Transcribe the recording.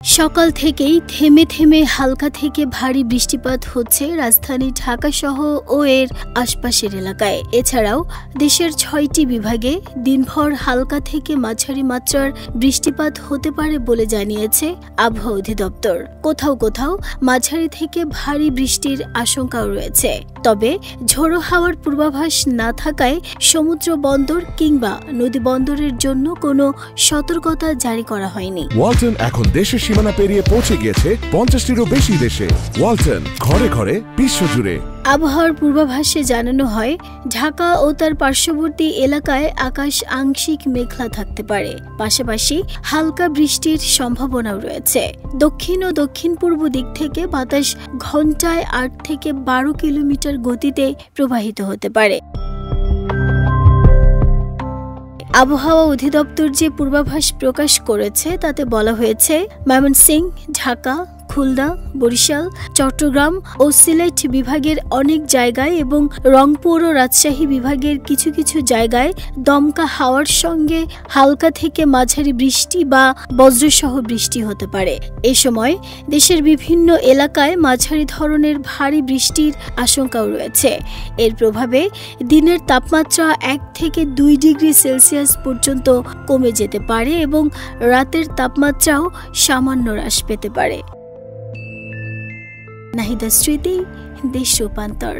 সকাল থেকেই থেমে থেমে হালকা থেকে ভারী বৃষ্টিপাত হচ্ছে রাজধানী ঢাকা সহ ও এর আশপাশের এলাকায়। এছাড়াও দেশের ৬টি বিভাগে দিনভর হালকা থেকে মাঝারি মাত্রার বৃষ্টিপাত হতে পারে বলে জানিয়েছে আবহাওয়া অধিদপ্তর। কোথাও কোথাও মাঝারি থেকে ভারী বৃষ্টির আশঙ্কাও রয়েছে। তবে ঝোড়ো হাওয়ার পূর্বাভাস না থাকায় সমুদ্র বন্দর কিংবা নদী বন্দরের জন্য কোনো সতর্কতা জারি করা হয়নি। ওয়ালটন এখন দেশের সীমানা পেরিয়ে পৌঁছে গিয়েছে ৫০টিরও বেশি দেশে। ওয়ালটন, ঘরে ঘরে বিশ্বজুড়ে। আবহাওয়ার পূর্বাভাসে জানানো হয়, ঢাকা ও তার পার্শ্ববর্তী এলাকায় আকাশ আংশিক মেঘলা থাকতে পারে, পাশাপাশি হালকা বৃষ্টির সম্ভাবনাও রয়েছে। দক্ষিণ ও দক্ষিণ পূর্ব দিক থেকে বাতাস ঘন্টায় ৮ থেকে ১২ কিলোমিটার গতিতে প্রবাহিত হতে পারে। আবহাওয়া অধিদপ্তর যে পূর্বাভাস প্রকাশ করেছে তাতে বলা হয়েছে, ময়মনসিংহ, ঢাকা, খুলনা, বরিশাল, চট্টগ্রাম ও সিলেট বিভাগের অনেক জায়গায় এবং রংপুর ও রাজশাহী বিভাগের কিছু কিছু জায়গায় দমকা হাওয়ার সঙ্গে হালকা থেকে মাঝারি বৃষ্টি বা বজ্রসহ বৃষ্টি হতে পারে। এ সময় দেশের বিভিন্ন এলাকায় মাঝারি ধরনের ভারী বৃষ্টির আশঙ্কাও রয়েছে। এর প্রভাবে দিনের তাপমাত্রা ১ থেকে ২ ডিগ্রি সেলসিয়াস পর্যন্ত কমে যেতে পারে এবং রাতের তাপমাত্রাও সামান্য হ্রাস পেতে পারে। নাহিদা স্মৃতি, দেশ রূপান্তর।